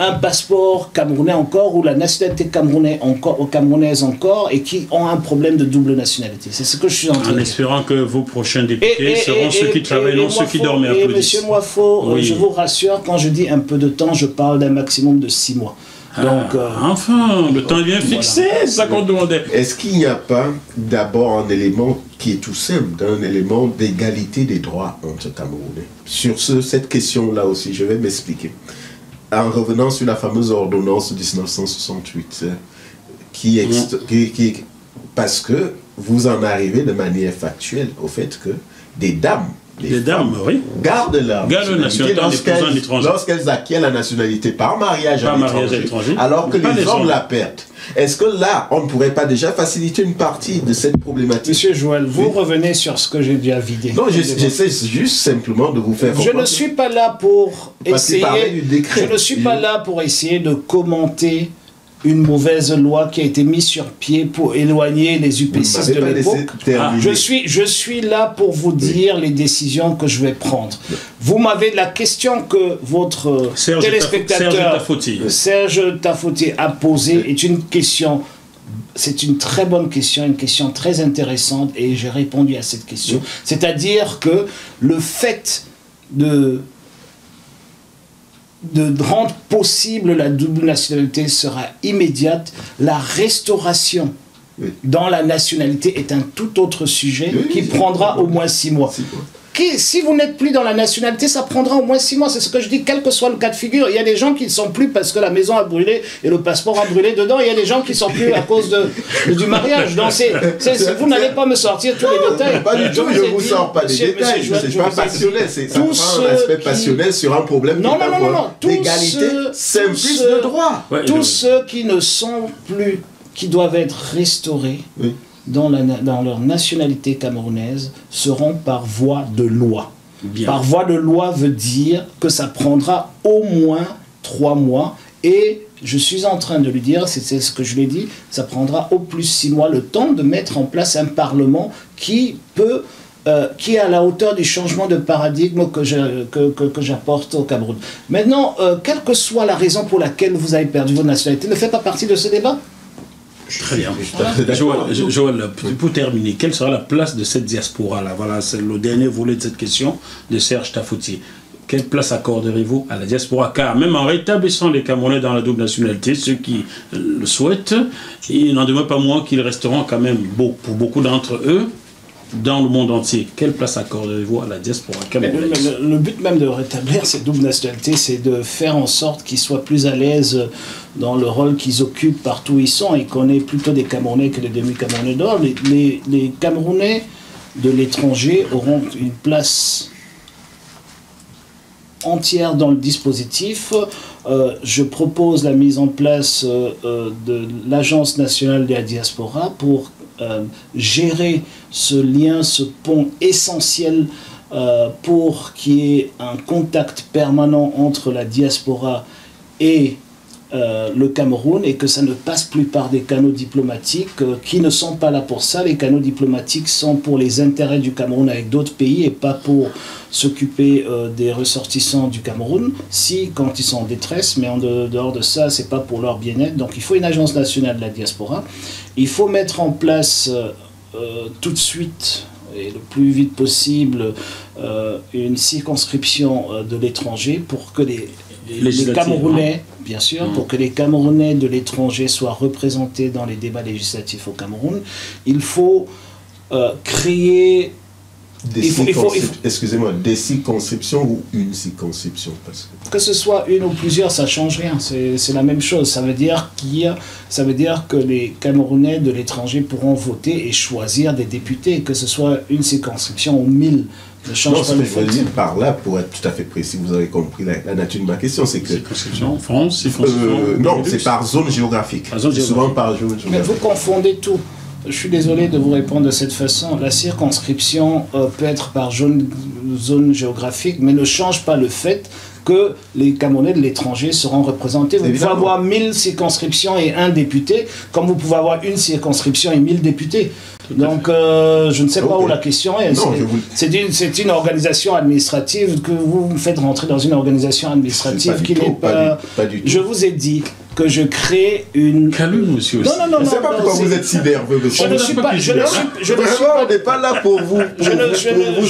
un passeport camerounais encore ou la nationalité camerounaise encore et qui ont un problème de double nationalité. C'est ce que je suis en train de dire. En espérant que vos prochains députés seront ceux qui travaillent, non ceux qui dorment et applaudissent. Monsieur Moifo, je vous rassure, quand je dis un peu de temps, je parle d'un maximum de 6 mois. Donc, enfin, le temps est bien fixé, c'est ça qu'on demandait. Est-ce qu'il n'y a pas d'abord un élément qui est tout simple, un élément d'égalité des droits entre Camerounais? Sur cette question-là aussi, je vais m'expliquer. En revenant sur la fameuse ordonnance de 1968, parce que vous en arrivez de manière factuelle au fait que des dames, oui, gardent leur nationalité lorsqu'elles acquièrent la nationalité par mariage à l'étranger, alors que les hommes la perdent. Est-ce que là, on ne pourrait pas déjà faciliter une partie de cette problématique? Monsieur Joël, vous revenez sur ce que j'ai déjà vidé. Non, j'essaie juste simplement de vous faire comprendre. Je ne suis pas là pour essayer... Je ne suis pas là pour essayer de commenter une mauvaise loi qui a été mise sur pied pour éloigner les UP6 de l'époque. Je suis là pour vous dire les décisions que je vais prendre. Vous m'avez la question que votre téléspectateur Serge Tafoti a posée est une question. C'est une très bonne question, une question très intéressante et j'ai répondu à cette question. C'est-à-dire que le fait de rendre possible la double nationalité sera immédiate. La restauration dans la nationalité est un tout autre sujet qui prendra au moins 6 mois. Si vous n'êtes plus dans la nationalité, ça prendra au moins 6 mois. C'est ce que je dis, quel que soit le cas de figure. Il y a des gens qui ne sont plus parce que la maison a brûlé et le passeport a brûlé dedans. Il y a des gens qui ne sont plus à cause du mariage. Donc vous n'allez pas me sortir tous les détails. Pas du tout, je ne vous sors pas les détails. Je ne suis pas passionnel. Ça prend un aspect passionnel sur un problème d'égalité simpliste de droit. Tous ceux qui ne sont plus, qui doivent être restaurés, dans leur nationalité camerounaise seront par voie de loi. Par voie de loi veut dire que ça prendra au moins 3 mois et je suis en train de lui dire, c'est ce que je lui ai dit, ça prendra au plus 6 mois le temps de mettre en place un parlement qui est à la hauteur du changement de paradigme que j'apporte au Cameroun. Maintenant, quelle que soit la raison pour laquelle vous avez perdu votre nationalité, ne fait pas partie de ce débat. Très bien. Joël, pour terminer, quelle sera la place de cette diaspora-là? Voilà, c'est le dernier volet de cette question de Serge Tafoti. Quelle place accorderez-vous à la diaspora? Car même en rétablissant les Camerounais dans la double nationalité, ceux qui le souhaitent, il n'en demeure pas moins qu'ils resteront quand même, pour beaucoup d'entre eux, dans le monde entier, quelle place accordez-vous à la diaspora camerounaise? Le but même de rétablir cette double nationalité, c'est de faire en sorte qu'ils soient plus à l'aise dans le rôle qu'ils occupent partout où ils sont, et qu'on ait plutôt des Camerounais que des demi-Camerounais dehors. Les Camerounais de l'étranger auront une place entière dans le dispositif. Je propose la mise en place de l'Agence nationale de la diaspora pour gérer ce lien, ce pont essentiel pour qu'il y ait un contact permanent entre la diaspora et le Cameroun, et que ça ne passe plus par des canaux diplomatiques qui ne sont pas là pour ça. Les canaux diplomatiques sont pour les intérêts du Cameroun avec d'autres pays et pas pour s'occuper des ressortissants du Cameroun, si quand ils sont en détresse, mais en dehors de ça, c'est pas pour leur bien-être. Donc il faut une agence nationale de la diaspora. Il faut mettre en place tout de suite et le plus vite possible une circonscription de l'étranger pour que les Camerounais, bien sûr, pour que les Camerounais de l'étranger soient représentés dans les débats législatifs au Cameroun. Il faut créer... Excusez-moi, des circonscriptions ou une circonscription, parce que ce soit une ou plusieurs, ça ne change rien. C'est la même chose. Ça veut dire que les Camerounais de l'étranger pourront voter et choisir des députés, que ce soit une circonscription ou 1000. Ne change non, pas le fait. Par là, pour être tout à fait précis, vous avez compris la nature de ma question, c'est que... Circonscription en France, circonscription... non, c'est par zone géographique. Souvent par zone géographique. Mais vous confondez tout. Je suis désolé de vous répondre de cette façon. La circonscription peut être par zone géographique, mais ne change pas le fait que les Camerounais de l'étranger seront représentés. Vous pouvez avoir 1000 circonscriptions et un député, comme vous pouvez avoir une circonscription et 1000 députés. Donc, je ne sais pas où la question est. C'est une organisation administrative que vous me faites rentrer dans une organisation administrative qui n'est pas... Je vous ai dit que je crée une... Calme, monsieur. Non. Je ne sais pas pourquoi vous êtes si nerveux, monsieur. Je ne suis pas... On n'est pas là pour vous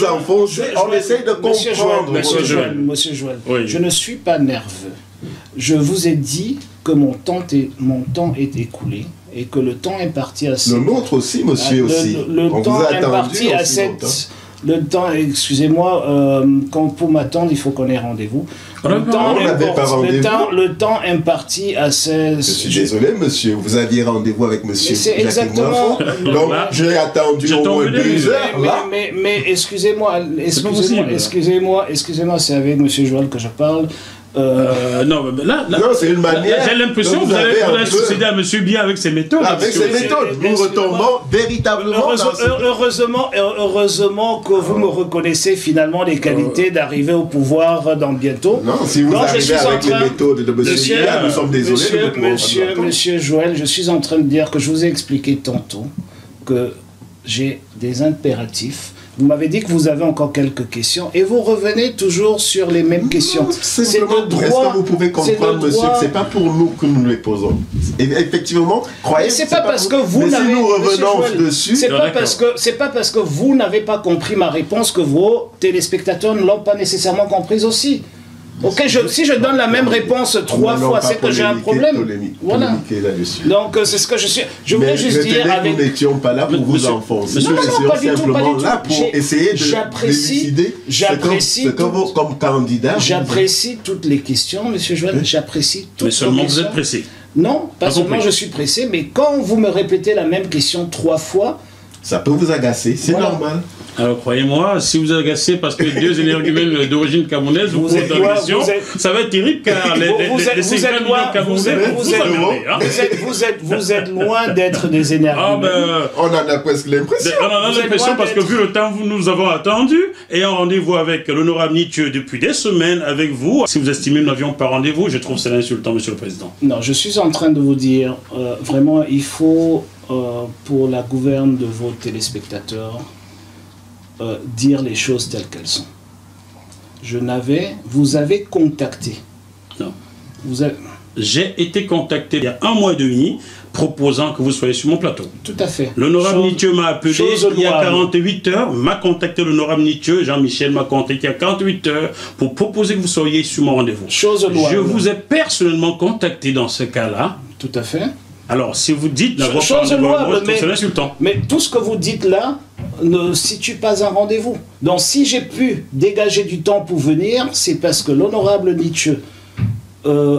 enfoncer. On essaye de comprendre. Monsieur Joël, oui. Je ne suis pas nerveux. Je vous ai dit que mon temps est écoulé et que le temps est parti à... Le nôtre aussi, monsieur, aussi. Le temps est parti à cette... Le temps, excusez-moi, pour m'attendre, il faut qu'on ait rendez-vous. Le temps imparti à ces... Je suis désolé, monsieur, vous aviez rendez-vous avec monsieur. C'est exactement... Donc, j'ai attendu au moins 2 heures, là. Mais excusez-moi, c'est avec monsieur Joël que je parle. Non, c'est une manière. J'ai l'impression que vous allez succéder à monsieur bien avec ses méthodes. Avec ses méthodes, nous retombons véritablement. Heureusement que vous me reconnaissez finalement les qualités d'arriver au pouvoir dans bientôt. Non, si vous arrivez avec les méthodes de monsieur bien, nous sommes désolés. Monsieur Joël, je suis en train de dire que je vous ai expliqué tantôt que j'ai des impératifs. Vous m'avez dit que vous avez encore quelques questions et vous revenez toujours sur les mêmes questions. C'est le droit. Est-ce que vous pouvez comprendre, monsieur, que ce n'est pas pour nous que nous les posons. Et effectivement, croyez. C'est pas parce que vous n'avez. Si nous revenons dessus. C'est pas parce que vous n'avez pas compris ma réponse que vos téléspectateurs ne l'ont pas nécessairement comprise aussi. Ok, si je donne la même réponse 3 fois, c'est que j'ai un problème. Voilà. Donc c'est ce que je suis. Je voulais juste dire avec. Nous n'étions pas là pour vous enfoncer. Non, pas du tout, pas du tout. Là pour essayer de décider ce que vous, comme candidat. J'apprécie toutes les questions, monsieur Joël. J'apprécie toutes les questions. Mais seulement vous êtes pressé. Non, pas seulement je suis pressé, mais quand vous me répétez la même question 3 fois. Ça peut vous agacer, c'est normal. Alors croyez-moi, si vous agacez parce que 2 énergumènes d'origine camerounaise vous posent dans l'émission, ça va être terrible car les 50 millions camerounais vous êtes loin d'être des énergumènes. On en a presque l'impression. On en a l'impression parce que vu le temps que nous avons attendu et en rendez-vous avec l'honorable Nietzsche depuis des semaines avec vous, si vous estimez que nous n'avions pas rendez-vous, je trouve c'est insultant, monsieur le président. Non, je suis en train de vous dire, vraiment, il faut, pour la gouverne de vos téléspectateurs, dire les choses telles qu'elles sont. Vous avez contacté. Non. J'ai été contacté il y a 1 mois et demi proposant que vous soyez sur mon plateau. Tout à fait. L'honorable Nietzsche m'a appelé il y a 48 heures, m'a contacté l'honorable Nietzsche, Jean-Michel m'a contacté il y a 48 heures pour proposer que vous soyez sur mon rendez-vous. Je vous ai personnellement contacté dans ce cas-là. Tout à fait. Alors, si vous dites n'avoir pas de c'est insultant. Mais tout ce que vous dites là, ne situe pas un rendez-vous. Donc si j'ai pu dégager du temps pour venir, c'est parce que l'honorable Nietzsche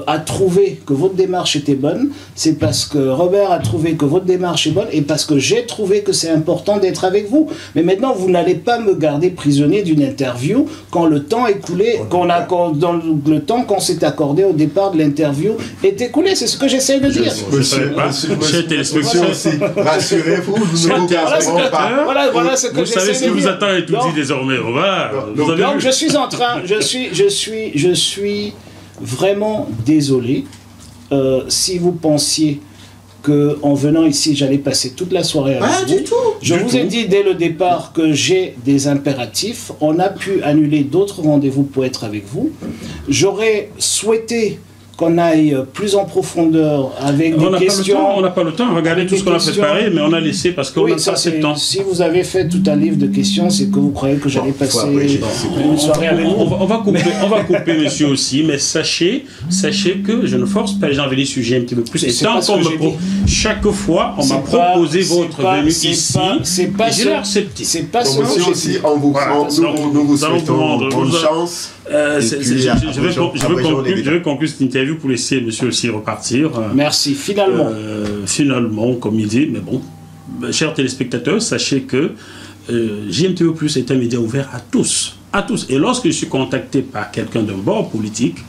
a trouvé que votre démarche était bonne, c'est parce que Robert a trouvé que votre démarche est bonne et parce que j'ai trouvé que c'est important d'être avec vous. Mais maintenant, vous n'allez pas me garder prisonnier d'une interview quand le temps écoulé, dans le temps qu'on s'est accordé au départ de l'interview est écoulé. C'est ce que j'essaie de dire. Monsieur, rassurez-vous, nous ne vous garderons pas. Voilà ce que vous savez ce qui vous attend et tout dit désormais. Donc je suis en train, je suis vraiment désolé. Si vous pensiez qu'en venant ici, j'allais passer toute la soirée avec vous. Du tout. Je vous ai dit dès le départ que j'ai des impératifs. On a pu annuler d'autres rendez-vous pour être avec vous. J'aurais souhaité qu'on aille plus en profondeur avec des questions. On n'a pas le temps. Regardez tout ce qu'on a préparé, mais on a laissé parce qu'on n'a pas assez de temps. Si vous avez fait tout un livre de questions, c'est que vous croyez que j'allais passer une soirée avec vous. On va couper monsieur aussi, mais sachez que je ne force pas les gens à venir sur GMT plus. Et tant qu'on chaque fois, on m'a proposé votre venue ici, j'ai l'air sceptique. C'est pas ce que j'ai dit. Nous vous souhaitons bonne chance. Je vais conclure cette interview pour laisser monsieur aussi repartir. Merci, finalement. Finalement, comme il dit, mais bon, chers téléspectateurs, sachez que JMTV Plus est un média ouvert à tous. À tous. Et lorsque je suis contacté par quelqu'un d'un bord politique,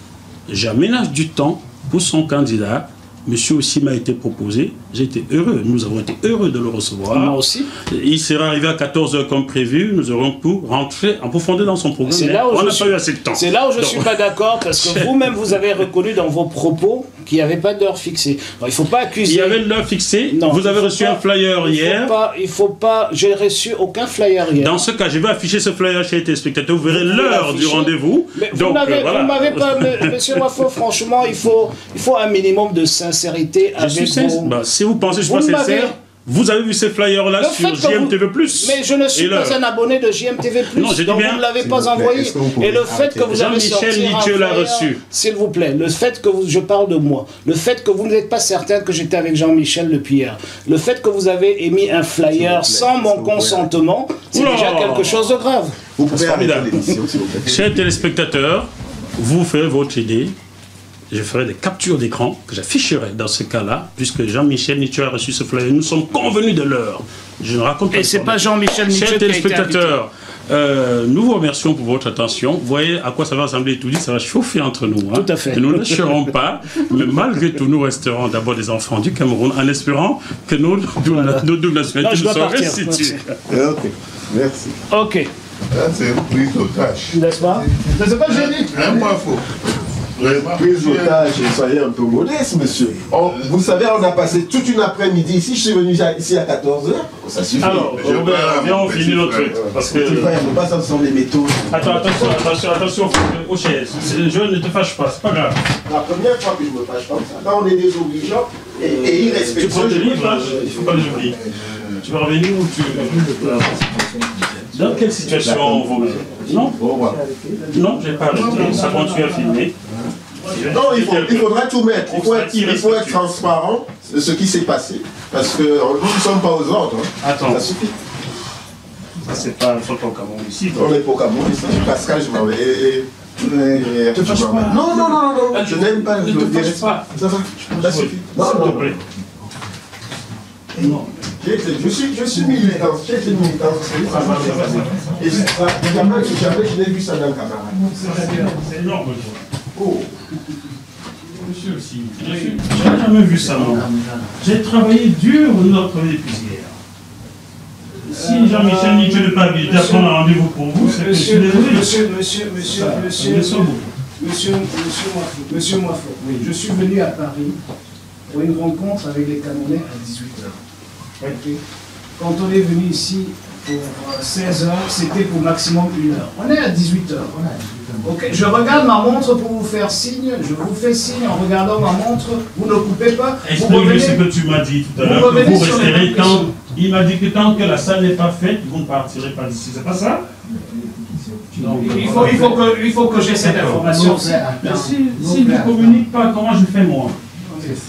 j'aménage du temps pour son candidat. Monsieur aussi m'a été proposé, j'ai été heureux, nous avons été heureux de le recevoir. Moi aussi. Il sera arrivé à 14 h comme prévu, nous aurons pu rentrer en profondeur dans son programme. On n'a pas eu assez de temps. C'est là où je ne suis pas d'accord, parce que vous-même vous avez reconnu dans vos propos qu'il n'y avait pas d'heure fixée. Alors, il ne faut pas accuser... Il y avait une heure fixée, non, vous avez reçu un flyer hier. Il faut pas, j'ai reçu aucun flyer hier. Dans ce cas, je vais afficher ce flyer chez les téléspectateurs, vous verrez l'heure du rendez-vous. Vous m'avez pas, monsieur Wafo, franchement, il faut un minimum de sincérité avec vous. Si vous pensez que je suis pas sincère, vous avez vu ces flyers-là sur JMTV+. Mais je ne suis pas un abonné de JMTV+. Non, j'ai dit donc bien. vous ne l'avez pas envoyé. Et le fait que vous avez sorti Nietzsche l'a reçu. S'il vous plaît, le fait que je parle de moi, le fait que vous n'êtes pas certain que j'étais avec Jean-Michel depuis hier, le fait que vous avez émis un flyer sans mon consentement, c'est déjà quelque chose de grave. Vous pouvez arrêter l'émission, s'il vous plaît. Chers téléspectateurs, vous ferez votre idée. Je ferai des captures d'écran que j'afficherai dans ce cas-là, puisque Jean-Michel Nietzsche a reçu ce flyer. Nous sommes convenus de l'heure. Je ne raconte pas. Et c'est pas Jean-Michel Nietzsche qui a été invité. Chers téléspectateurs, nous vous remercions pour votre attention. Vous voyez à quoi ça va ressembler tout dit, ça va chauffer entre nous. Hein. Tout à fait. Et nous ne lâcherons pas, mais malgré tout, nous resterons d'abord des enfants du Cameroun en espérant que nos doubles nationalités nous soient restituées. Ok, merci. Ok. Là, c'est une prise d'otage. N'est-ce pas? C'est ce que j'ai dit. Un mois faux. Prise d'otage, soyez un peu modeste, monsieur. Vous savez, on a passé toute une après-midi ici. Je suis venu ici à 14 h. Ça suffit. Alors, viens, on finit notre truc. Parce que... Petit frère, ne pas ça sont les métaux. Attention aux chaises. Je ne te fâche pas, c'est pas grave. La première fois que je me fâche comme ça, là on est désobligeants et irrespectueux. Tu prends tes livres, il ne faut pas les oublier. Tu vas revenir ou tu... Dans quelle situation vous... Non, non, j'ai pas arrêté. Ça continue à filmer. Non, il faudra tout mettre. Il faut être transparent de ce qui s'est passé. Parce que nous ne sommes pas aux ordres. Attends. Ça suffit. Ça, c'est pas un photo au Cameroun ici. On n'est pas au Cameroun ici. Pascal, je m'en vais. Te fâche pas. Non, je n'aime pas. Ne te fâche pas. Ça va. Ça suffit. S'il te plaît. Non. Je suis militant. J'ai été militant. Et jamais je n'ai vu ça dans le camarade. C'est énorme. Oh. Monsieur aussi. J'ai jamais vu ça, non. J'ai travaillé dur notre épuisière. Si Jean-Michel Nietzsche n'est pas habilité à prendre un rendez-vous pour vous, c'est que je suis désolé. Monsieur Moifo, je suis venu à Paris pour une rencontre avec les Camerounais à 18 h. Okay. Quand on est venu ici pour 16 h, c'était pour maximum 1 heure. On est à 18 h. Okay. Je regarde ma montre pour vous faire signe. Je vous fais signe en regardant ma montre. Vous ne coupez pas. Explique-lui ce que tu m'as dit tout à l'heure. Vous resterez tant. Il m'a dit que tant que la salle n'est pas faite, vous ne partirez pas d'ici. C'est pas ça? Il faut que j'ai cette information. Si ne communique pas, comment je fais moi?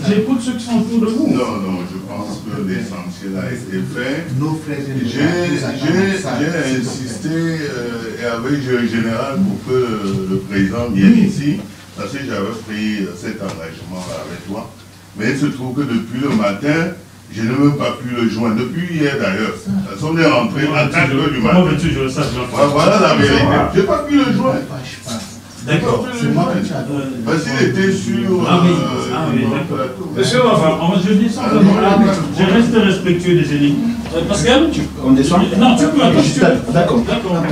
J'écoute ceux qui sont autour de vous. Non, je pense que l'essentiel a été fait. Nos frères et j'ai insisté et avec le général pour que le président vienne ici, parce que j'avais pris cet engagement avec toi. Mais il se trouve que depuis le matin, je n'ai même pas pu le joindre. Depuis hier d'ailleurs. On est rentré à 4 h du matin. Comment veux-tu jouer ça? Voilà la vérité. Je n'ai pas pu le joindre. D'accord. Parce qu'il était sur... d'accord. Monsieur, je dis ça, je reste respectueux des élites. Pascal, on descend. Non, tu peux. D'accord. D'accord.